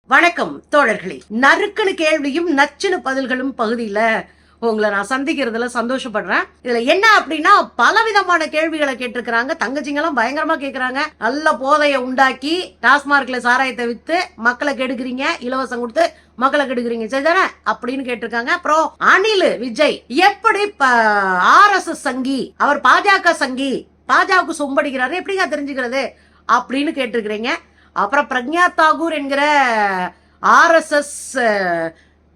வணக்கம் தோழர்களே. நறுக்குன்னு கேள்வியும் நச்சுன்னு பதில்களும் பகுதியில உங்களை நான் சந்திக்கிறதுல சந்தோஷப்படுறேன். இதுல என்ன அப்படின்னா பலவிதமான கேள்விகளை கேட்டிருக்கிறாங்க. தங்கச்சிங்கெல்லாம் பயங்கரமா கேட்கறாங்க. நல்ல போதையை உண்டாக்கி டாஸ்மார்க்ல சாராயத்தை வித்து மக்களை கெடுக்கிறீங்க, இலவசம் கொடுத்து மக்களை கெடுக்கிறீங்க சரிதானே அப்படின்னு கேட்டிருக்காங்க. அப்புறம் அனில் விஜய் எப்படி RSS சங்கி, அவர் பாஜக சங்கி, பாஜக சொம்படிக்கிறாரு எப்படிங்க தெரிஞ்சுக்கிறது அப்படின்னு கேட்டிருக்கிறீங்க. அப்புறம் பிரக்ஞா தாகூர் என்கிற RSS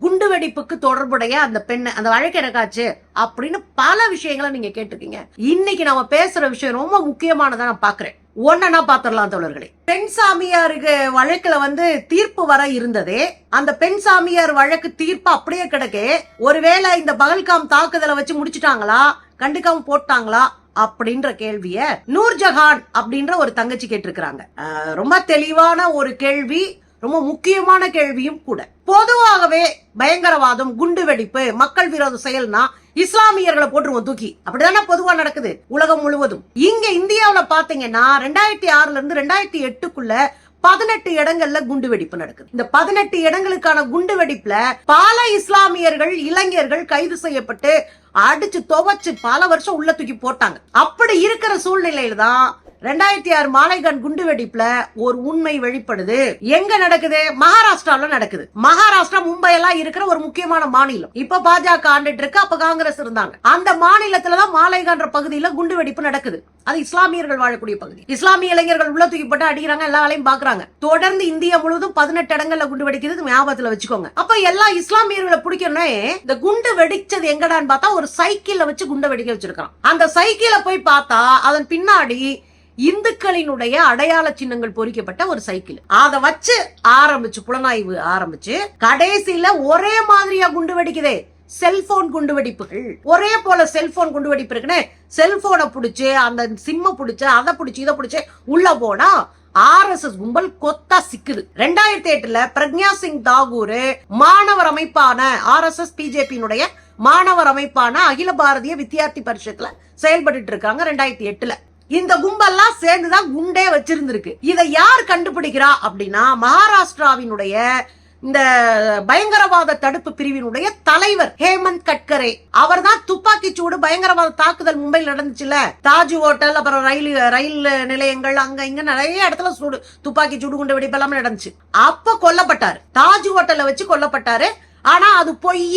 குண்டுவெடிப்புக்கு தொடர்புடைய அந்த பெண், அந்த வழக்கு எனக்காச்சு அப்படின்னு பல விஷயங்களை நீங்க கேட்டிருக்கீங்க. இன்னைக்கு நம்ம பேசுற விஷயம் ரொம்ப முக்கியமானதா நான் பாக்குறேன். ஒன்னா பாத்திரலாம் தோழர்களே. பெண் சாமியாருக்கு வழக்குல தீர்ப்பு வர இருந்ததே, அந்த பெண் சாமியார் வழக்கு தீர்ப்பு அப்படியே கிடக்கு. ஒருவேளை இந்த பகல்காம் தாக்குதலை வச்சு முடிச்சுட்டாங்களா, கண்டுக்காம போட்டாங்களா அப்படின்ற கேள்விய நூர்ஜஹான் அப்படின்ற ஒரு தங்கச்சி கேட்டிருக்கிறாங்க. ரொம்ப தெளிவான ஒரு கேள்வி, ரொம்ப முக்கியமான கேள்வியும் கூட. பொதுவாகவே பயங்கரவாதம், குண்டு வெடிப்பு, மக்கள் விரோத செயல்னா இஸ்லாமியர்களை போட்டுருவோம் தூக்கி, அப்படிதானே பொதுவா நடக்குது உலகம் முழுவதும். இங்க இந்தியாவில பாத்தீங்கன்னா 2006 இருந்து 2008க்குள்ள 18 இடங்கள்ல குண்டு வெடிப்பு நடக்குது. இந்த 18 இடங்களுக்கான குண்டு வெடிப்புல பல இஸ்லாமியர்கள், இளைஞர்கள் கைது செய்யப்பட்டு அடிச்சு துவச்சு பல வருஷம் உள்ள தூக்கி போட்டாங்க. அப்படி இருக்கிற சூழ்நிலையில தான் 2006 மாலைகான் குண்டு வெடிப்புல ஒரு உண்மை வெளிப்படுது. எங்க நடக்குது? மகாராஷ்டிரால நடக்குது. மகாராஷ்டிரா, மும்பை எல்லாம் இருக்கிற ஒரு முக்கியமான மாநிலம். இப்ப பாஜக ஆண்டுட்டு இருக்கு, அப்ப காங்கிரஸ் இருந்தாங்க. அந்த மாநிலத்துலதான் மாலைகான்ற பகுதியில குண்டு வெடிப்பு நடக்குது. அது இஸ்லாமியர்கள் வாழக்கூடிய பகுதி. இஸ்லாமிய இளைஞர்கள் உள்ள தூக்கி போட்டு அடிக்கிறாங்க, எல்லா வேலையும் பாக்குறாங்க. தொடர்ந்து இந்தியா முழுவதும் 18 இடங்கள்ல குண்டு வெடிக்கிறது ஞாபகத்துல வச்சுக்கோங்க. அப்ப எல்லா இஸ்லாமியர்களை பிடிக்கணும்னே இந்த குண்டு வெடிச்சது எங்கடான்னு பார்த்தா ஒரு சைக்கிள்ல வச்சு குண்டை வெடிக்க வச்சிருக்கான். அந்த சைக்கிளை போய் பார்த்தா அதன் பின்னாடி இந்துக்களினுடைய அடையாள சின்னங்கள் பொறிக்கப்பட்ட ஒரு சைக்கிள். அதை வச்சு ஆரம்பிச்சு புலனாய்வு ஆரம்பிச்சு கடைசியில ஒரே மாதிரியா குண்டு வெடிக்குதே செல்போன் குண்டு வெடிப்புகள். ஒரே போல செல்போன் குண்டு வெடிப்பு இருக்குன்னு செல்போனை புடிச்சு, அந்த சிம்ம புடிச்சு, அதை புடிச்சு, இதை புடிச்சு உள்ள போனா RSS கும்பல் கொத்தா சிக்குது. 2008ல பிரக்ஞா சிங் தாகூர் மாணவர் அமைப்பான RSS பிஜேபியினுடைய மாணவர் அமைப்பான அகில பாரதிய வித்யார்த்தி பரிஷத்துல செயல்பட்டு இருக்காங்க. 2008ல இந்த கும்பல்லாம் சேர்ந்துதான் குண்டே வச்சிருந்திருக்கு. இதை யார் கண்டுபிடிக்கிறா அப்படின்னா மகாராஷ்டிராவினுடைய இந்த பயங்கரவாத தடுப்பு பிரிவினுடைய தலைவர் ஹேமந்த் கட்கரே. அவர் தான் துப்பாக்கி சூடு பயங்கரவாத தாக்குதல் மும்பையில் நடந்துச்சுல, தாஜ் ஹோட்டல், அப்புறம் ரயில் நிலையங்கள், அங்க இங்க நிறைய இடத்துல சூடு, துப்பாக்கி சூடு, குண்டு வெடிப்பு எல்லாமே நடந்துச்சு. அப்ப கொல்லப்பட்டாரு, தாஜ் ஹோட்டல்ல வச்சு கொல்லப்பட்டாரு. ஆனா அது பொய்,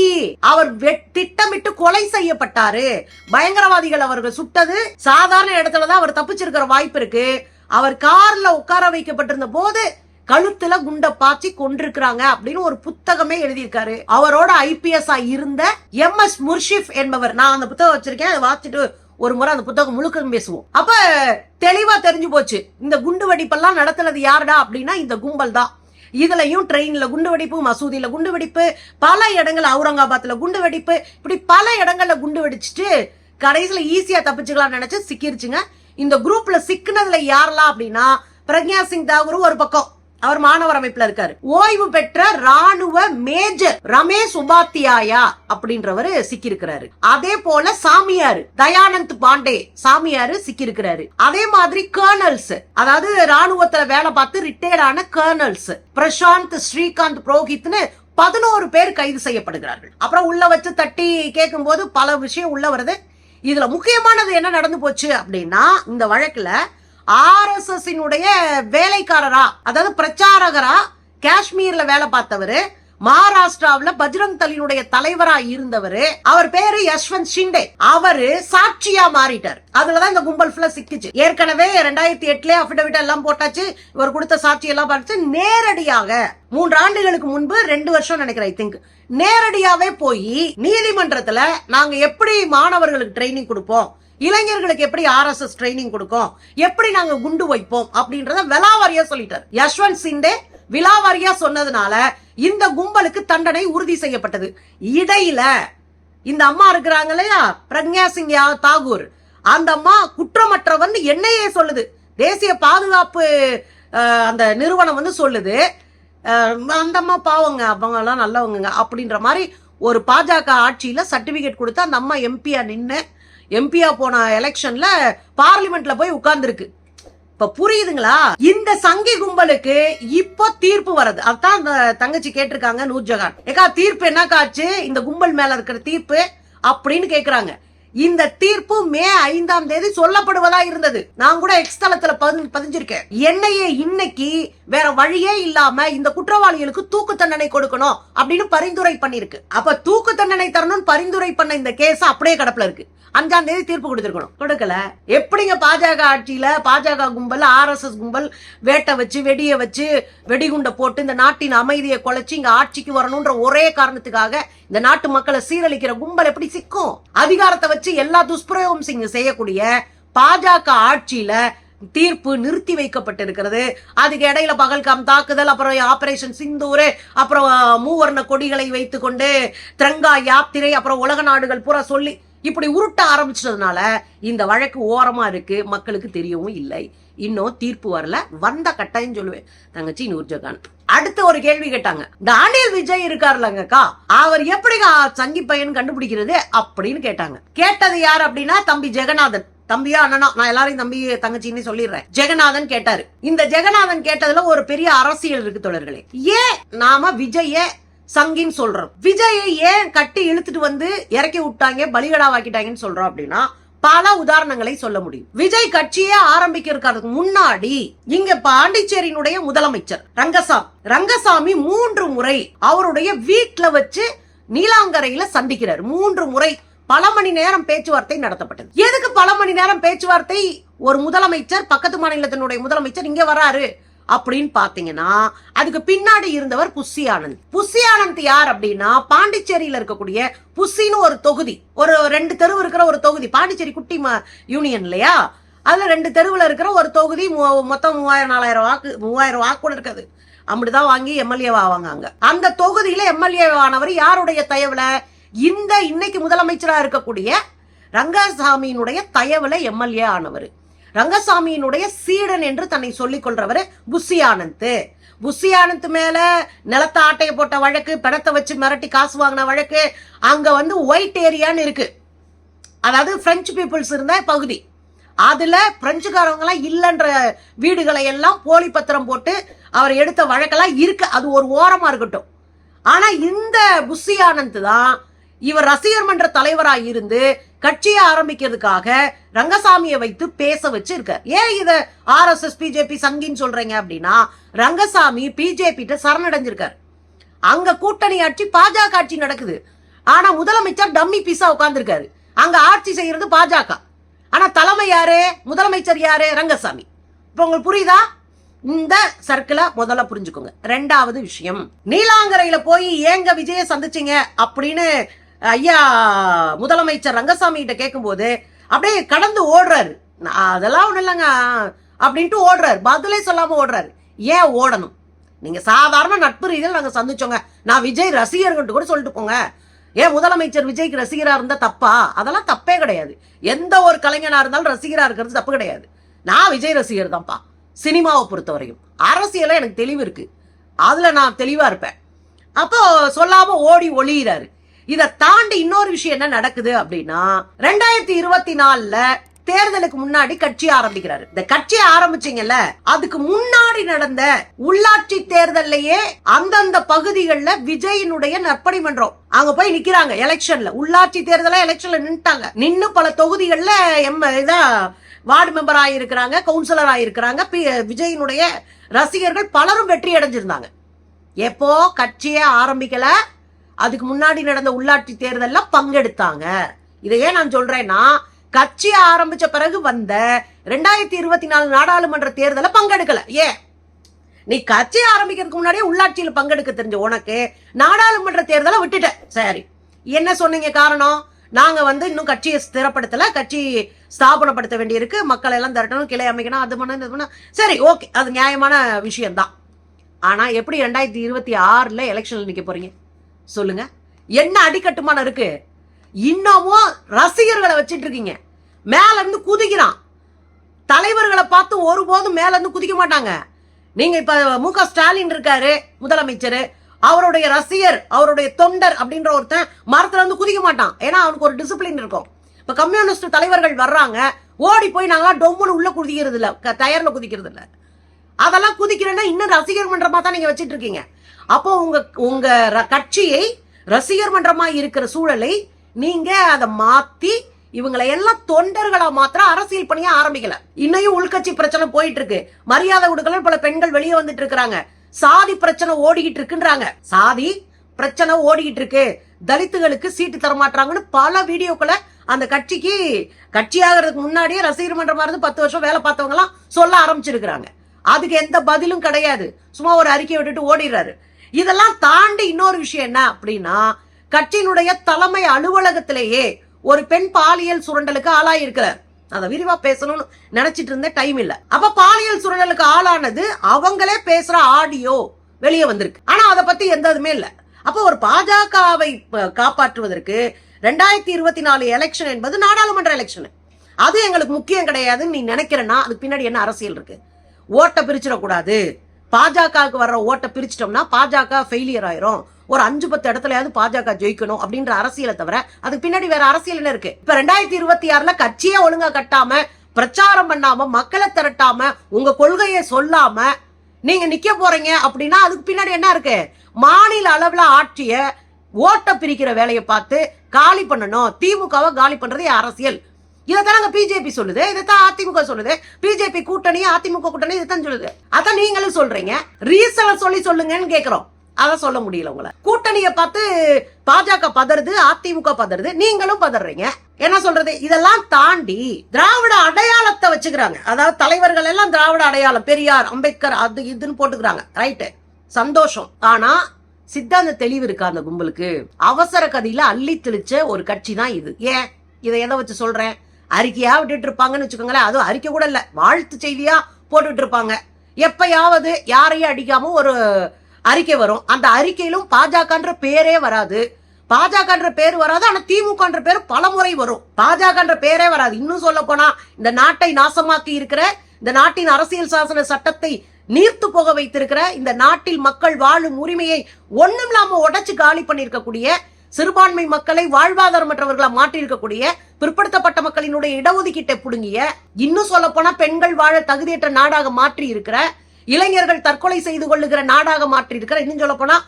அவர் திட்டமிட்டு கொலை செய்யப்பட்டாரு. பயங்கரவாதிகள் அவர்கள் சுட்டது சாதாரண இடத்துலதான் அவர் தப்பிச்சிருக்கிற வாய்ப்பு இருக்கு. அவர் கார்ல உட்கார வைக்கப்பட்டிருந்த போது கழுத்துல குண்ட பாய்ச்சி கொண்டிருக்கிறாங்க அப்படின்னு ஒரு புத்தகமே எழுதியிருக்காரு. அவரோட IPS இருந்த MS முர்ஷிப் என்பவர். நான் அந்த புத்தகம் வச்சிருக்கேன், அதை வாசிச்சுட்டு ஒரு முறை அந்த புத்தகம் முழுக்க பேசுவோம். அப்ப தெளிவா தெரிஞ்சு போச்சு இந்த குண்டு வெடிப்பெல்லாம் நடத்துனது யாருடா அப்படின்னா இந்த கும்பல் தான். இதுலயும் ட்ரெயின்ல குண்டு வெடிப்பு, மசூதியில குண்டு வெடிப்பு, பல இடங்கள், அவுரங்காபாத்ல குண்டு வெடிப்பு, இப்படி பல இடங்கள்ல குண்டு வெடிச்சுட்டு கடைசியில ஈஸியா தப்பிச்சுக்கலாம் நினைச்சு சிக்கிருச்சுங்க. இந்த குரூப்ல சிக்கினதுல யாரெல்லாம் அப்படின்னா பிரக்ஞா சிங் தாகூர் ஒரு பக்கம், அவர் மாணவர் அமைப்புல இருக்காரு. ஓய்வு பெற்ற ராணுவ மேஜர் ரமேஷ் உபாத்தியாயா அப்படின்றவரு சிக்கி இருக்கிறாரு. அதே போல சாமியாரு தயானந்த் பாண்டே சாமியாரு சிக்கி இருக்கிறாரு. அதே மாதிரி கர்னல்ஸ், அதாவது ராணுவத்துல வேலை பார்த்து ரிட்டையர்ட் ஆன கர்னல்ஸ் பிரசாந்த், ஸ்ரீகாந்த், புரோஹித்னு 11 பேர் கைது செய்யப்படுகிறார்கள். அப்புறம் உள்ள வச்சு தட்டி கேட்கும் போது பல விஷயம் உள்ள வருது. இதுல முக்கியமானது என்ன நடந்து போச்சு அப்படின்னா, இந்த வழக்குல RSS வேலைக்காரரா, அதாவது பிரச்சாரகரா காஷ்மீர்ல வேலை பார்த்தவரு, மகாராஷ்டிராவில பஜ்ரங் தளினுடைய தலைவரா இருந்தவரு, அவர் பேரு யஷ்வந்த் ஷிண்டே. அவரு சாட்சியா மாறிட்டார். அதுலதான் இந்த கும்பல் ஃபுல்லா சிக்கிச்சு. ஏற்கனவே 2008 அபிடவிட் எல்லாம் போட்டாச்சு, இவர் கொடுத்த சாட்சி எல்லாம் பார்த்து நேரடியாக 3 ஆண்டுகளுக்கு முன்பு, 2 வருஷம் நினைக்கிறேன் ஐ திங்க், நேரடியாவே போய் நீதிமன்றத்துல நாங்க எப்படி மாணவர்களுக்கு ட்ரைனிங் கொடுப்போம், இளைஞர்களுக்கு எப்படி RSS ட்ரைனிங் கொடுக்கும், எப்படி நாங்க குண்டு வைப்போம் அப்படின்றத விலாவாரியா சொல்லிட்டார் யஷ்வந்த் ஷிண்டே. விலாவாரியா சொன்னதுனால இந்த கும்பலுக்கு தண்டனை உறுதி செய்யப்பட்டது. இடையில இந்த அம்மா இருக்கிறாங்க இல்லையா, பிரக்ஞா சிங் தாகூர், அந்த அம்மா குற்றமற்றவன் என்னையே சொல்லுது, தேசிய பாதுகாப்பு அந்த நிறுவனம் சொல்லுது, அந்த அம்மா பாவங்க, அவங்க எல்லாம் நல்லவங்க அப்படின்ற மாதிரி ஒரு பாஜக ஆட்சியில சர்டிபிகேட் கொடுத்து அந்த அம்மா எம்பியா நின்று, எம்பியா போன எலெக்ஷன்ல பார்லிமெண்ட்ல போய் உட்கார்ந்துருக்கு. இப்ப புரியுதுங்களா? இந்த சங்கி கும்பலுக்கு இப்போ தீர்ப்பு வருது. அதான் அந்த தங்கச்சி கேட்டிருக்காங்க நூர்ஜஹான், ஏக்கா தீர்ப்பு என்னக்கா ஆச்சு, இந்த கும்பல் மேல இருக்கிற தீர்ப்பு அப்படின்னு கேக்குறாங்க. இந்த தீர்ப்பு மே 5ஆம் தேதி சொல்லப்படுவதா இருந்தது. நான் கூட எக்ஸ் தளத்துல பதிஞ்சிருக்கேன். என்னையே இன்னைக்கு வேற வழியே இல்லாம இந்த குற்றவாளிகளுக்கு தூக்கு தண்டனை கொடுக்கணும் அப்படின்னு பரிந்துரை பண்ணிருக்கு. அப்ப தூக்கு தண்டனை தரணும்னு பரிந்துரை பண்ண இந்த கேஸ் அப்படியே கடப்புல இருக்கு. 5ஆம் தேதி தீர்ப்பு கொடுத்திருக்கணும், கொடுக்கல. எப்படிங்க பாஜக ஆட்சியில பாஜக கும்பல் RSS கும்பல் வேட்டை வச்சு வெடிய வச்சு வெடிகுண்டை போட்டு இந்த நாட்டின் அமைதியை குலைச்சு இங்க ஆட்சிக்கு வரணும்ன்ற ஒரே காரணத்துக்காக இந்த நாட்டு மக்களை சீரழிக்கிற கும்பல் எப்படி சிக்கும்? அதிகாரத்தை வச்சு எல்லா துஷ்பிரயோகம் செய்யக்கூடிய பாஜக ஆட்சியில தீர்ப்பு நிறுத்தி வைக்கப்பட்டிருக்கிறது. அதுக்கு இடையில பகல்காம் தாக்குதல், அப்புறம் ஆபரேஷன் சிந்தூர், அப்புறம் மூவர்ண கொடிகளை வைத்துக் கொண்டு திரங்கா யாத்திரை, அப்புறம் உலக நாடுகள் பூரா சொல்லி இப்படி உருட்ட ஆரம்பிச்சதுனால இந்த வழக்கு ஓரமா இருக்கு. மக்களுக்கு தெரியவும் இல்லை. இன்னும் தீர்ப்பு வரல. வந்த கட்டாயம் சொல்லுவேன் தங்கச்சி நூர்ஜஹான். அடுத்து ஒரு கேள்வி கேட்டாங்க, தானியல் விஜய் இருக்காருலங்கக்கா, அவர் எப்படி சங்கி பையன் கண்டுபிடிக்கிறது அப்படின்னு கேட்டாங்க. கேட்டது யார் அப்படின்னா தம்பி ஜெகநாதன். தம்பியா அண்ணனா, நான் எல்லாரையும் தம்பி தங்கச்சின்னு சொல்லிடுறேன். ஜெகநாதன் கேட்டாரு. இந்த ஜெகநாதன் கேட்டதுல ஒரு பெரிய அரசியல் இருக்கு தோழர்களே. ஏன் நாம விஜய சங்கின்னு சொல்றோம், விஜயை ஏன் கட்டி இழுத்துட்டு வந்து இறக்கி விட்டாங்க, பலிகடாவாக்கிட்டாங்கன்னு சொல்றோம் அப்படின்னா பல உதாரணங்களை சொல்ல முடியும். விஜய் கட்சியே ஆரம்பிக்கிறதுக்கு முன்னாடி இங்க பாண்டிச்சேரியினுடைய முதலமைச்சர் ரங்கசாமி 3 முறை அவருடைய வீட்டுல வச்சு நீலாங்கரையில சந்திக்கிறார். 3 முறை பல மணி நேரம் பேச்சுவார்த்தை நடத்தப்பட்டது. எதுக்கு பல மணி நேரம் பேச்சுவார்த்தை? ஒரு முதலமைச்சர் பக்கத்து மாநிலத்தினுடைய முதலமைச்சர் இங்க வராரு அப்படின்னு பாத்தீங்கன்னா அதுக்கு பின்னாடி இருந்தவர் புஸ்ஸி ஆனந்த். புஸ்ஸி ஆனந்த் யார் அப்படின்னா பாண்டிச்சேரியில இருக்கக்கூடிய புஸ்ஸின்னு ஒரு தொகுதி, ஒரு 2 தெருவு இருக்கிற ஒரு தொகுதி. பாண்டிச்சேரி குட்டி யூனியன் இல்லையா, அதுல 2 தெருவுல இருக்கிற ஒரு தொகுதி. மொத்தம் 3000 வாக்கு கூட இருக்காது. அப்படிதான் வாங்கி எம்எல்ஏ ஆவாங்க. அந்த தொகுதியில எம்எல்ஏ ஆனவர் யாருடைய தயவுல? இந்த இன்னைக்கு முதலமைச்சரா இருக்கக்கூடிய ரங்கசாமியினுடைய தயவுல எம்எல்ஏ ஆனவர். ரங்கசாமியினுடைய சீடன் என்று தன்னை சொல்லிக் கொள்றவர் புஸ்ஸி ஆனந்த். புஸ்ஸி ஆனந்த் மேல நிலத்த ஆட்டையை போட்ட வழக்கு, பணத்தை வச்சு மிரட்டி காசு வாங்கின வழக்கு, அங்க ஒயிட் ஏரியான்னு இருக்கு, அதாவது பிரெஞ்சு பீப்புள்ஸ் இருந்த பகுதி. அதுல பிரெஞ்சுக்காரவங்க எல்லாம் இல்லன்ற வீடுகளை எல்லாம் போலி பத்திரம் போட்டு அவர் எடுத்த வழக்கெல்லாம் இருக்கு. அது ஒரு ஓரமா இருக்கட்டும். ஆனா இந்த புஸ்ஸி ஆனந்த் தான் இவர் ரசிகர் மன்ற தலைவராக இருந்து கட்சியை ஆரம்பிக்கிறதுக்காக ரங்கசாமியை வைத்து பேச வச்சு இருக்கார். ஏன் இத RSS பிஜேபி சங்கின்னு சொல்றீங்க அப்படின்னா ரங்கசாமி பிஜேபி சரணடைஞ்சிருக்கார். அங்க கூட்டணி ஆட்சி பாஜக ஆட்சி நடக்குது. ஆனா முதலமைச்சர் டம்மி பீஸா உட்கார்ந்துருக்காரு. அங்க ஆட்சி செய்யறது பாஜக. ஆனா தலைமை யாரு? முதலமைச்சர் யாரு? ரங்கசாமி. இப்ப உங்களுக்கு புரியுதா? இந்த சர்க்கிள முதல்ல புரிஞ்சுக்கோங்க. 2வது விஷயம், நீலாங்கரையில போய் ஏங்க விஜய சந்திச்சீங்க அப்படின்னு ஐயா முதலமைச்சர் ரங்கசாமி கிட்ட கேட்கும் போது அப்படியே கடந்து ஓடுறாரு. அதெல்லாம் ஒண்ணு இல்லைங்க அப்படின்ட்டு ஓடுறாரு. பதிலே சொல்லாம ஓடுறாரு. ஏன் ஓடணும்? நீங்க சாதாரண நட்பு ரீதியில் நாங்க சந்திச்சோங்க, நான் விஜய் ரசிகர்கிட்ட கூட சொல்லிட்டு போங்க. ஏன் முதலமைச்சர் விஜய்க்கு ரசிகரா இருந்தா தப்பா? அதெல்லாம் தப்பே கிடையாது. எந்த ஒரு கலைஞனா இருந்தாலும் ரசிகரா இருக்கிறது தப்பு கிடையாது. நான் விஜய் ரசிகர் தான்ப்பா. சினிமாவை பொறுத்த வரையும் அரசியல எனக்கு தெளிவு இருக்கு, அதுல நான் தெளிவா இருப்பேன். அப்போ சொல்லாம ஓடி ஒளியிறாரு. இதை தாண்டி இன்னொரு விஷயம் என்ன நடக்குது அப்படின்னா 2024 தேர்தலுக்கு முன்னாடி கட்சி ஆரம்பிக்கிறாரு. இந்த கட்சியை ஆரம்பிச்சீங்கல்ல, அதுக்கு முன்னாடி நடந்த உள்ளாட்சி தேர்தல்லையே அந்தந்த பகுதிகளில் விஜயினுடைய நற்பணி மன்றம் அங்க போய் நிக்கிறாங்க. எலெக்ஷன்ல உள்ளாட்சி தேர்தல எலெக்ஷன்ல நின்னுட்டாங்க. நின்னு பல தொகுதிகளில் வார்டு மெம்பர் ஆயிருக்கிறாங்க, கவுன்சிலர் ஆயிருக்கிறாங்க. விஜயினுடைய ரசிகர்கள் பலரும் வெற்றி அடைஞ்சிருந்தாங்க. எப்போ கட்சியே ஆரம்பிக்கல, அதுக்கு முன்னாடி நடந்த உள்ளாட்சி தேர்தல்ல பங்கெடுத்தாங்க. இதையே நான் சொல்றேன்னா கட்சி ஆரம்பிச்ச பிறகு வந்த 2024 நாடாளுமன்ற தேர்தல பங்கெடுக்கல. ஏன்? நீ கட்சி ஆரம்பிக்கிறதுக்கு முன்னாடியே உள்ளாட்சியில பங்கெடுக்க தெரிஞ்ச உனக்கு நாடாளுமன்ற தேர்தலை விட்டுட்ட. சரி, என்ன சொன்னீங்க காரணம்? நாங்க இன்னும் கட்சியை ஸ்திரப்படுத்தல, கட்சி ஸ்தாபனப்படுத்த வேண்டியிருக்கு, மக்கள் எல்லாம் திரட்டணும், கிளை அமைக்கணும், அது பண்ண. சரி, ஓகே, அது நியாயமான விஷயம் தான். ஆனா எப்படி 2026 எலெக்ஷன்ல நிக்க போறீங்க சொல்லுங்க? என்ன அடிக்கட்டுமானம் இருக்கு? இன்னமும் ரசிகர்களை வச்சிட்டு இருக்கீங்க. மேல இருந்து குதிக்கிறான். தலைவர்களை பார்த்து ஒருபோதும் மேல இருந்து குதிக்க மாட்டாங்க. நீங்க இப்ப மு.க. ஸ்டாலின் இருக்காரு முதலமைச்சர், அவருடைய ரசிகர், அவருடைய தொண்டர் அப்படின்ற ஒருத்தன் மரத்துல இருந்து குதிக்க மாட்டான். ஏன்னா அவனுக்கு ஒரு டிசிப்ளின் இருக்கும். இப்ப கம்யூனிஸ்ட் தலைவர்கள் வர்றாங்க, ஓடி போய் நாங்களாம் டொம்முன்னு உள்ள குதிக்கிறது இல்ல, டயர்ல குதிக்கிறது இல்ல. அதெல்லாம் குதிக்கிறேன்னா இன்னும் ரசிகர் மன்றமா தான் நீங்க வச்சிட்டு இருக்கீங்க. அப்போ உங்க கட்சியை ரசிகர் மன்றமா இருக்கிற சூழலை நீங்க அதை மாத்தி இவங்களை எல்லாம் தொண்டர்களா மாத்திர அரசியல் பணியா ஆரம்பிக்கல. இன்னையும் உள்கட்சி பிரச்சனை போயிட்டு இருக்கு. மரியாதை கொடுக்கல பல பெண்கள் வெளியே வந்துட்டு இருக்காங்க. சாதி பிரச்சனை ஓடிக்கிட்டு இருக்குன்றாங்க. சாதி பிரச்சனை ஓடிக்கிட்டு இருக்கு, தலித்துகளுக்கு சீட்டு தரமாட்டாங்கன்னு பல வீடியோக்களை அந்த கட்சிக்கு கட்சி ஆகிறதுக்கு முன்னாடியே ரசிகர் மன்றமா இருந்து 10 வருஷம் வேலை பார்த்தவங்க எல்லாம் சொல்ல ஆரம்பிச்சிருக்கிறாங்க. அதுக்கு எந்த பதிலும் கிடையாது. சும்மா ஒரு அறிக்கையை விட்டுட்டு ஓடிடுறாரு. இதெல்லாம் தாண்டி இன்னொரு விஷயம் என்ன அப்படின்னா, கட்சியினுடைய தலைமை அலுவலகத்திலேயே ஒரு பெண் பாலியல் சுரண்டலுக்கு ஆளாயிருக்கிறார். அதை விரிவா பேசணும்னு நினைச்சிட்டு இருந்த டைம் இல்ல. அப்ப பாலியல் சுரண்டலுக்கு ஆளானது அவங்களே பேசுற ஆடியோ வெளியே வந்திருக்கு. ஆனா அதை பத்தி எந்த இதுமே இல்ல. அப்போ ஒரு பாஜகவை காப்பாற்றுவதற்கு 2024 எலெக்ஷன் என்பது நாடாளுமன்ற எலெக்ஷன். அது எங்களுக்கு முக்கியம் கிடையாதுன்னு நீ நினைக்கிறேன்னா அதுக்கு பின்னாடி என்ன அரசியல் இருக்கு? ஓட்டை பிரிச்சிடக்கூடாது. பாஜகவுக்கு வர்ற ஓட்டை பிரிச்சிட்டோம்னா பாஜக ஃபெயிலியர் ஆயிரும். ஒரு 5-10 இடத்துலயாவது பாஜக ஜெயிக்கணும் அப்படின்ற அரசியலை தவிர அதுக்கு பின்னாடி வேற அரசியல் என்ன இருக்கு? இப்ப 2026 கட்சியே ஒழுங்கா கட்டாம, பிரச்சாரம் பண்ணாம, மக்களை திரட்டாம, உங்க கொள்கையை சொல்லாம நீங்க நிக்க போறீங்க அப்படின்னா அதுக்கு பின்னாடி என்ன இருக்கு? மாநில அளவுல ஆட்சிய ஓட்ட பிரிக்கிற வேலையை பார்த்து காலி பண்ணணும். திமுகவை காலி பண்றது அரசியல். இதைத்தான் பிஜேபி சொல்லுது, இதைத்தான் அதிமுக சொல்லுது. பிஜேபி கூட்டணி, அதிமுக கூட்டணி இதைத்தான் சொல்லுது. அதான் நீங்களும் சொல்றீங்க. ரீசன் சொல்லுங்கன்னு கேக்குறோம். அதை சொல்ல முடியல உங்களை. கூட்டணியை பார்த்து பாஜக பதறுது, அதிமுக பதறுது, நீங்களும் பதறீங்க. என்ன சொல்றது? இதெல்லாம் தாண்டி திராவிட அடையாளத்தை வச்சுக்கிறாங்க. அதாவது தலைவர்கள் எல்லாம் திராவிட அடையாளம், பெரியார், அம்பேத்கர், அது இதுன்னு போட்டுக்கிறாங்க. ரைட்டு, சந்தோஷம். ஆனா சித்தாந்த தெளிவு இருக்கா அந்த கும்பலுக்கு? அவசர கதியில அள்ளி தெளிச்ச ஒரு கட்சி தான் இது. ஏன் இதை எதை வச்சு சொல்றேன்? அறிக்கையா விட்டுட்டு இருப்பாங்கன்னு வச்சுக்கோங்களேன். அதுவும் அறிக்கை கூட இல்ல, வாழ்த்து செய்தியா போட்டுட்டு இருப்பாங்க. எப்பயாவது யாரையும் அடிக்காம ஒரு அறிக்கை வரும். அந்த அறிக்கையிலும் பாஜகன்ற பேரே வராது. பாஜகன்ற பேர் வராது. ஆனா திமுகன்ற பேர் பல முறை வரும். பாஜகன்ற பேரே வராது. இன்னும் சொல்ல போனா இந்த நாட்டை நாசமாக்கி இருக்கிற, இந்த நாட்டின் அரசியல் சாசன சட்டத்தை நீர்த்து போக வைத்திருக்கிற, இந்த நாட்டில் மக்கள் வாழும் உரிமையை ஒண்ணும் இல்லாம உடைச்சு காலி பண்ணிருக்கக்கூடிய, சிறுபான்மை மக்களை வாழ்வாதாரமற்றவர்களை மாற்றி இருக்கக்கூடிய, பிற்படுத்தப்பட்ட மக்களினுடைய இடஒதுக்கீட்டை புடுங்கிய, இன்னும் சொல்ல போனா பெண்கள் வாழ தகுதியற்ற நாடாக மாற்றி இருக்கிற, இளைஞர்கள் தற்கொலை செய்து கொள்ளுகிற நாடாக மாற்றி இருக்கிற, இன்னும் சொல்ல போனா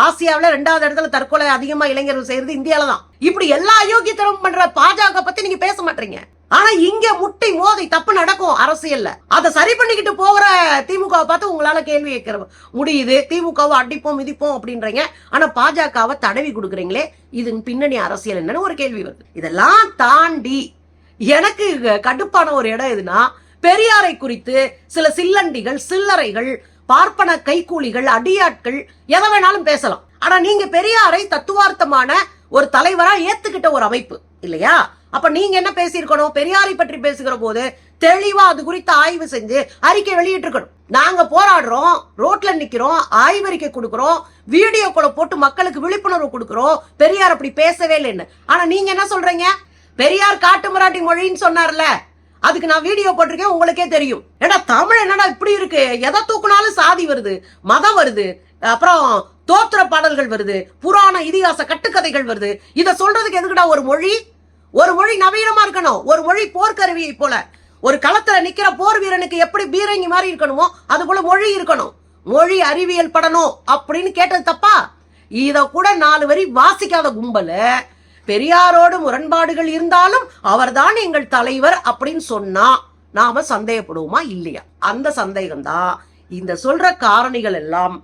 ஆசியாவில 2வது இடத்துல தற்கொலை அதிகமா இளைஞர்கள் செய்யறது இந்தியால தான். இப்படி எல்லா அயோக்கியத்தனம் பண்ற பாஜக பத்தி நீங்க பேச மாட்டீங்க. ஆனா இங்க முட்டை மோதி தப்பு நடக்கும் அரசியல்ல. அதை சரி பண்ணிக்கிட்டு போகிற திமுகவை பார்த்து உங்களால கேள்வி கேட்க முடியுது. திமுகவை அடிப்போம் மிதிப்போம் அப்படின்றீங்க. ஆனா பாஜகவை தடவி கொடுக்குறீங்களே, இதன் பின்னணி அரசியல் என்னன்னு ஒரு கேள்வி வருது. இதெல்லாம் தாண்டி எனக்கு கடுப்பான ஒரு இடம் எதுனா, பெரியாரை குறித்து சில சில்லண்டிகள், சில்லறைகள், பார்ப்பன கைக்கூலிகள், அடியாட்கள் எதை வேணாலும் பேசலாம். ஆனா நீங்க பெரியாரை தத்துவார்த்தமான ஒரு தலைவரா ஏத்துக்கிட்ட ஒரு அமைப்பு இல்லையா? அப்ப நீங்க என்ன பேசியிருக்கணும்? பெரியாரை பற்றி பேசுகிற போது தெளிவா அது குறித்து ஆய்வு செஞ்சு அறிக்கை வெளியிட்டு இருக்கணும். நாங்க போராடுறோம், ரோட்ல நிக்கிறோம், ஆய்வறிக்கை கொடுக்கிறோம், வீடியோக்களை போட்டு மக்களுக்கு விழிப்புணர்வு கொடுக்கிறோம், பெரியார் அப்படி பேசவே இல்லைன்னு. ஆனா நீங்க என்ன சொல்றீங்க? பெரியார் காட்டு மராட்டி மொழின்னு சொன்னார்ல, அதுக்கு நான் வீடியோ போட்டிருக்கேன், உங்களுக்கே தெரியும். ஏன்னா தமிழ் என்னடா இப்படி இருக்கு? எதை தூக்குனாலும் சாதி வருது, மதம் வருது, அப்புறம் தோத்திர பாடல்கள் வருது, புராண இதிகாச கட்டுக்கதைகள் வருது. இத சொல்றதுக்கு எதுக்குடா ஒரு மொழி? ஒரு மொழி நவீனமா இருக்கணும். ஒரு மொழி போர்க்கருவியை போல, ஒரு களத்துல நிக்கிற போர் வீரனுக்கு எப்படி பீரங்கி மாதிரி இருக்கணுமோ அது போல மொழி இருக்கணும். மொழி அறிவியல் படணும் அப்படின்னு கேட்டது தப்பா? இத கூட 4 வரி வாசிக்காத கும்பல பெரியாரோடு முரண்பாடுகள் இருந்தாலும் அவர்தான் எங்கள் தலைவர் அப்படின்னு சொன்னா நாம சந்தேகப்படுவோமா இல்லையா? அந்த சந்தேகம் தான் இந்த சொல்ற காரணிகள் எல்லாம்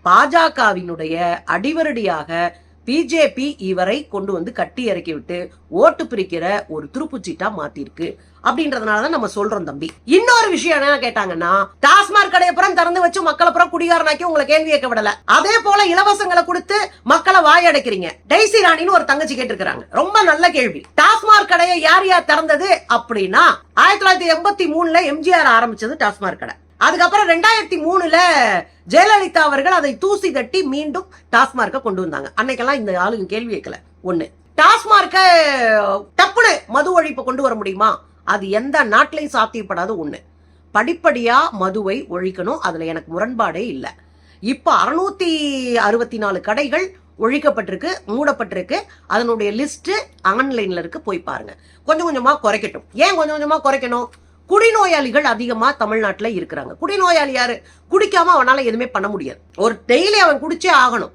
பாஜகவினுடைய அடிவரடியாக பிஜேபி இவரை கொண்டு வந்து கட்டி இறக்கி விட்டு ஓட்டு பிரிக்கிற ஒரு துருப்புச்சீட்டா மாத்திருக்கு அப்படின்றதுனாலதான் நம்ம சொல்றோம் தம்பி. இன்னொரு விஷயம் என்ன கேட்டாங்கன்னா, டாஸ்மாக் கடையப்புறம் திறந்து வச்சு மக்களை அப்புறம் குடிகாரனாக்கி உங்களை கேள்வி கேட்க விடல. அதே போல இலவசங்களை கொடுத்து மக்களை வாயடைக்கிறீங்க. டெய்சி ராணின்னு ஒரு தங்கச்சி கேட்டிருக்காங்க, ரொம்ப நல்ல கேள்வி. டாஸ்மாக் கடையை யார் யார் திறந்தது அப்படின்னா, 1983 எம்ஜிஆர் ஆரம்பிச்சது டாஸ்மாக் கடை. அதுக்கப்புறம் 2003 ஜெயலலிதா அவர்கள் அதை தூசி தட்டி மீண்டும் டாஸ்மார்க்க கொண்டு வந்தாங்க. அன்னைக்கெல்லாம் இந்த ஆளுங்க கேள்வி கேட்கல. ஒண்ணு, டாஸ்மார்க்க டப்புனு மது ஒழிப்பு கொண்டு வர முடியுமா? அது எந்த நாட்டிலையும் சாத்தியப்படாத ஒண்ணு. படிப்படியா மதுவை ஒழிக்கணும், அதுல எனக்கு முரண்பாடே இல்லை. இப்ப 664 கடைகள் ஒழிக்கப்பட்டிருக்கு, மூடப்பட்டிருக்கு. அதனுடைய லிஸ்ட் ஆன்லைன்ல இருக்கு, போய் பாருங்க. கொஞ்சம் கொஞ்சமா குறைக்கட்டும். ஏன் கொஞ்சம் கொஞ்சமா குறைக்கணும்? குடிநோயாளிகள் அதிகமா தமிழ்நாட்டுல இருக்கிறாங்க. குடிநோயாளி யாரு? குடிக்காம அவனால எதுவுமே பண்ண முடியாது. ஒரு டெய்லி அவன் குடிச்சே ஆகணும்.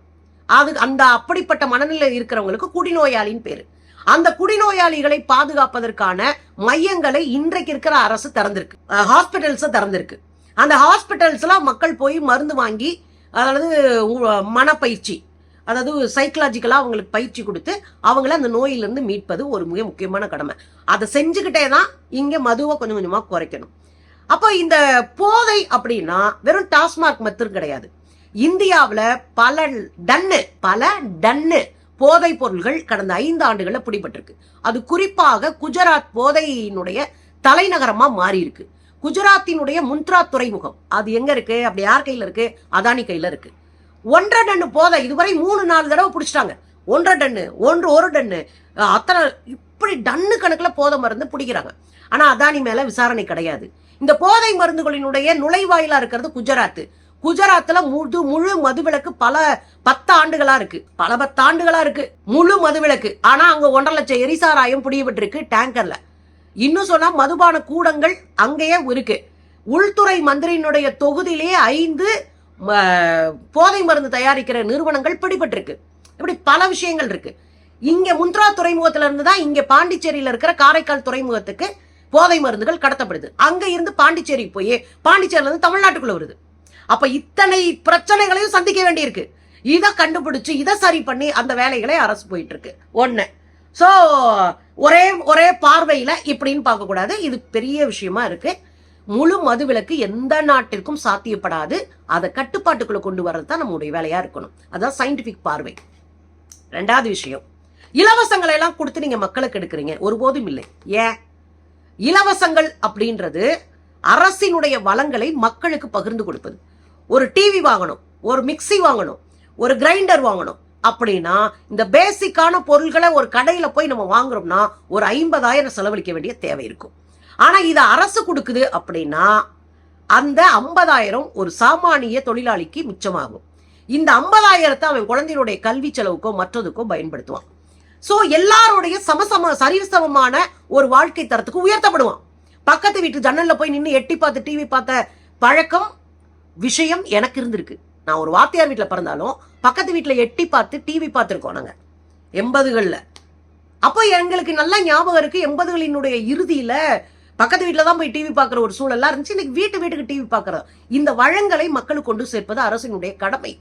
அது அந்த அப்படிப்பட்ட மனநிலை இருக்கிறவங்களுக்கு குடிநோயாளின்னு பேரு. அந்த குடிநோயாளிகளை பாதுகாப்பதற்கான மையங்களை இன்றைக்கு இருக்கிற அரசு திறந்திருக்கு, ஹாஸ்பிட்டல்ஸ் திறந்திருக்கு. அந்த ஹாஸ்பிட்டல்ஸ்ல மக்கள் போய் மருந்து வாங்கி, அதாவது மனப்பயிற்சி, அதாவது சைக்கலாஜிக்கலா அவங்களுக்கு பயிற்சி கொடுத்து அவங்கள அந்த நோயிலிருந்து மீட்பது ஒரு மிக முக்கியமான கடமை. அதை செஞ்சுக்கிட்டே தான் இங்க மதுவை கொஞ்சம் கொஞ்சமா குறைக்கணும். அப்போ இந்த போதை அப்படின்னா வெறும் டாஸ்மாக் மட்டும் கிடையாது. இந்தியாவில் பல டன்னு போதை பொருள்கள் கடந்த 5 ஆண்டுகள்ல பிடிபட்டிருக்கு. அது குறிப்பாக குஜராத் போதையினுடைய தலைநகரமா மாறி இருக்கு. குஜராத்தினுடைய முந்த்ரா துறைமுகம் அது எங்க இருக்கு? அப்படி யார் கையில இருக்கு? அதானி கையில இருக்கு. 1.5 டன் போதை இதுவரை 3-4 தடவை பிடிச்சிட்டாங்க. 1.5 டன், 1 டன், அத்தனை இப்படி டன்னு கணக்குல போதை மருந்து பிடிக்கிறாங்க. ஆனா அதானி மேல விசாரணை கிடையாது. இந்த போதை மருந்துகளினுடைய நுழைவாயிலா இருக்கிறது குஜராத். குஜராத்ல முழு மதுவிலக்கு பல 10 ஆண்டுகளா இருக்கு. முழு மதுவிலக்கு. ஆனா அங்க 1.5 லட்சம் எரிசாராயம் பிடிபட்டிருக்கு டேங்கர்ல. இன்னும் சொன்னா மதுபான கூடங்கள் அங்கேயே இருக்கு. உள்துறை மந்திரியினுடைய தொகுதியிலேயே 5 போதை மருந்து தயாரிக்கிற நிறுவனங்கள் பிடிபட்டிருக்கு. இப்படி பல விஷயங்கள் இருக்கு. இங்க முந்த்ரா துறைமுகத்துல இருந்து தான் இங்க பாண்டிச்சேரியில இருக்கிற காரைக்கால் துறைமுகத்துக்கு போதை மருந்துகள் கடத்தப்படுது. அங்க இருந்து பாண்டிச்சேரி போய் பாண்டிச்சேரியில இருந்து தமிழ்நாட்டுக்குள்ள வருது. அப்ப இத்தனை பிரச்சனைகளையும் சந்திக்க வேண்டியிருக்கு. இதை கண்டுபிடிச்சு இதை சரி பண்ணி அந்த வேலைகளை அரசு போயிட்டு இருக்கு. ஒண்ணு. சோ ஒரே பார்வையில இப்படின்னு பார்க்க கூடாது. இது பெரிய விஷயமா இருக்கு. முழு மதுவிலக்கு எந்த நாட்டிற்கும் சாத்தியப்படாது. அதை கட்டுப்பாட்டுக்குள்ள கொண்டு வர்றது தான் நம்முடைய வேலையா இருக்கணும். அதான் சயின்டிபிக் பார்வை. 2வது விஷயம், இலவசங்களை எல்லாம் கொடுத்து நீங்க மக்களுக்கு எடுக்கிறீங்க. ஒருபோதும் இல்லை. ஏன்? இலவசங்கள் அப்படின்றது அரசினுடைய வளங்களை மக்களுக்கு பகிர்ந்து கொடுப்பது. ஒரு டிவி வாங்கணும், ஒரு மிக்சி வாங்கணும், ஒரு கிரைண்டர் வாங்கணும் அப்படின்னா இந்த பேசிக்கான பொருள்களை ஒரு கடையில போய் நம்ம வாங்குறோம்னா ஒரு 50,000 செலவழிக்க வேண்டிய தேவை இருக்கும். ஆனா இதை அரசு கொடுக்குது அப்படின்னா அந்த 50,000 ஒரு சாமானிய தொழிலாளிக்கு மிச்சமாகும். இந்த 50,000 அவன் குழந்தையினுடைய கல்வி செலவுக்கோ மற்றதுக்கோ பயன்படுத்துவான். சோ எல்லாருடைய சரிசமமான ஒரு வாழ்க்கை தரத்துக்கு உயர்த்தப்படுவான். பக்கத்து வீட்டு ஜன்னல்ல போய் நின்று எட்டி பார்த்து டிவி பார்த்த பழக்கம் விஷயம் எனக்கு இருந்திருக்கு. நான் ஒரு வாத்தியார் வீட்டுல பிறந்தாலும் பக்கத்து வீட்டுல எட்டி பார்த்து டிவி பார்த்திருக்கோம் நாங்க 80கள்ல. அப்போ எங்களுக்கு நல்லா ஞாபகம் இருக்கு. 80களினுடைய இறுதியில பக்கத்து வீட்டுல தான் போய் டிவி பார்க்குற ஒரு சூழல்லாம் இருந்துச்சு. இன்னைக்கு வீட்டுக்கு டிவி பார்க்கறோம். இந்த வளங்களை மக்களுக்கு கொண்டு சேர்ப்பது அரசினுடைய கடமை.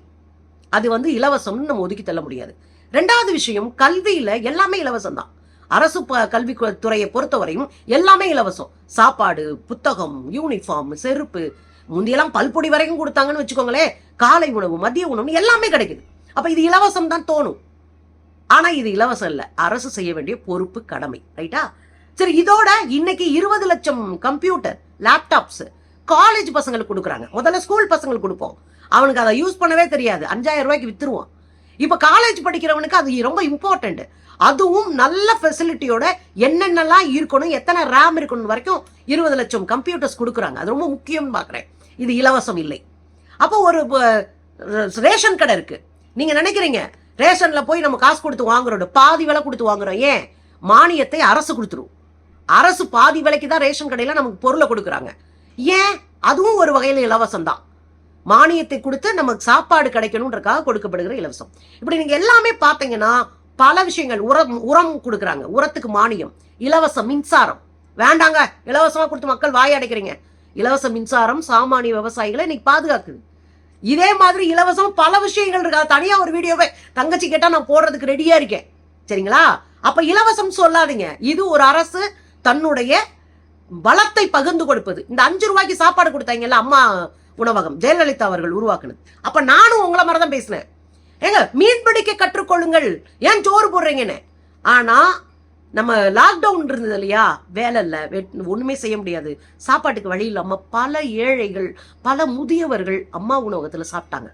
அது இலவசம்னு நம்ம ஒதுக்கி தள்ள முடியாது. 2வது விஷயம், கல்வியில எல்லாமே இலவசம் தான். அரசு கல்வி துறையை பொறுத்தவரையும் எல்லாமே இலவசம். சாப்பாடு, புத்தகம், யூனிஃபார்ம், செருப்பு, முந்தியெல்லாம் பல்பொடி வரைக்கும் கொடுத்தாங்கன்னு வச்சுக்கோங்களேன். காலை உணவு, மதிய உணவு எல்லாமே கிடைக்குது. அப்ப இது இலவசம் தான் தோணும். ஆனா இது இலவசம் இல்ல, அரசு செய்ய வேண்டிய பொறுப்பு, கடமை. ரைட்டா? சரி, இதோட இன்னைக்கு 20 லட்சம் கம்ப்யூட்டர், லேப்டாப்ஸ் காலேஜ் பசங்களுக்கு கொடுக்குறாங்க. முதல்ல ஸ்கூல் பசங்களுக்கு கொடுப்போம். அவனுக்கு அதை யூஸ் பண்ணவே தெரியாது. 5,000 ரூபாய்க்கு வித்துருவான். இப்ப காலேஜ் படிக்கிறவனுக்கு அது ரொம்ப இம்பார்ட்டன்ட். அதுவும் நல்ல ஃபெசிலிட்டியோட என்னென்னலாம் இருக்கணும், எத்தனை ரேம் இருக்கணும் வரைக்கும் 20 லட்சம் கம்ப்யூட்டர்ஸ் கொடுக்குறாங்க. அது ரொம்ப முக்கியம் பாக்குறேன். இது இலவசம் இல்லை. அப்போ ஒரு ரேஷன் கடை இருக்கு. நீங்க நினைக்கிறீங்க ரேஷன்ல போய் நம்ம காசு கொடுத்து வாங்குறோம், பாதி விலை கொடுத்து வாங்குறோம். ஏன்? மானியத்தை அரசு கொடுத்துரும். அரசு பாதி விலைக்கு தான் ரேஷன் கடையில நமக்கு பொருளை கொடுக்குறாங்க. ஏன்? அதுவும் ஒரு வகையில இலவசம் தான். மானியத்தை கொடுத்து நமக்கு சாப்பாடு கிடைக்கணும்ன்றக்காக கொடுக்கப்படுகிற இலவசம். இப்படி நீங்க எல்லாமே பாத்தீங்கன்னா பல விஷயங்கள். உரம் கொடுக்குறாங்க, உரத்துக்கு மானியம். இலவச மின்சாரம் வேண்டாங்க, இலவசமா கொடுத்து மக்கள் வாய் அடைக்கிறீங்க. இலவச மின்சாரம் சாமானிய விவசாயிகளை இன்னைக்கு பாதுகாக்குது. இதே மாதிரி இலவசம் பல விஷயங்கள் இருக்கு. தனியா ஒரு வீடியோவை தங்கச்சி கேட்டா நான் போடுறதுக்கு ரெடியா இருக்கேன். சரிங்களா? அப்ப இலவசம் சொல்லாதீங்க. இது ஒரு அரசு தன்னுடைய வளத்தை பகிர்ந்து கொடுப்பது. இந்த 5 ரூபாய்க்கு சாப்பாடு கொடுத்தாங்கல்ல அம்மா உணவகம், ஜெயலலிதா அவர்கள் உருவாக்குனது. அப்ப நானும் உங்களை மாதிரிதான் பேசினேன். ஏங்க, மீன் பிடிக்க கற்றுக்கொள்ளுங்கள், ஏன் சோறு போடுறீங்கன்னு. ஆனா நம்ம லாக்டவுன் இருந்தது இல்லையா, வேலை இல்லை, ஒண்ணுமே செய்ய முடியாது, சாப்பாட்டுக்கு வழி இல்லாம பல ஏழைகள், பல முதியவர்கள் அம்மா உணவகத்துல சாப்பிட்டாங்க.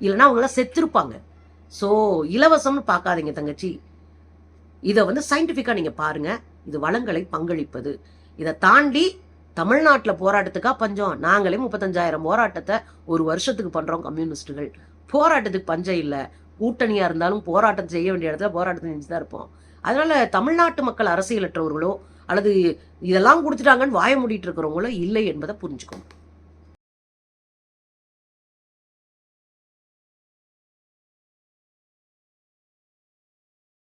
இல்லைன்னா அவங்களாம் செத்துருப்பாங்க. சோ இலவசம்னு பார்க்காதீங்க தங்கச்சி. இதை சயின்டிபிக்கா நீங்க பாருங்க. இது வளங்களை பங்களிப்பது. இதை தாண்டி தமிழ்நாட்டுல போராட்டத்துக்கா பஞ்சம்? நாங்களே 35,000 போராட்டத்தை ஒரு வருஷத்துக்கு பண்றோம். கம்யூனிஸ்டுகள் போராட்டத்துக்கு பஞ்சம் இல்லை. கூட்டணியா இருந்தாலும் போராட்டம் செய்ய வேண்டிய இடத்துல போராட்டம் செஞ்சு தான் இருப்போம். அதனால தமிழ்நாட்டு மக்கள் அரசியலற்றவர்களோ அல்லது இதெல்லாம் கொடுத்துட்டாங்கன்னு வாய மூடிட்டு இருக்கிறவங்களோ இல்லை என்பதை புரிஞ்சுக்கணும்.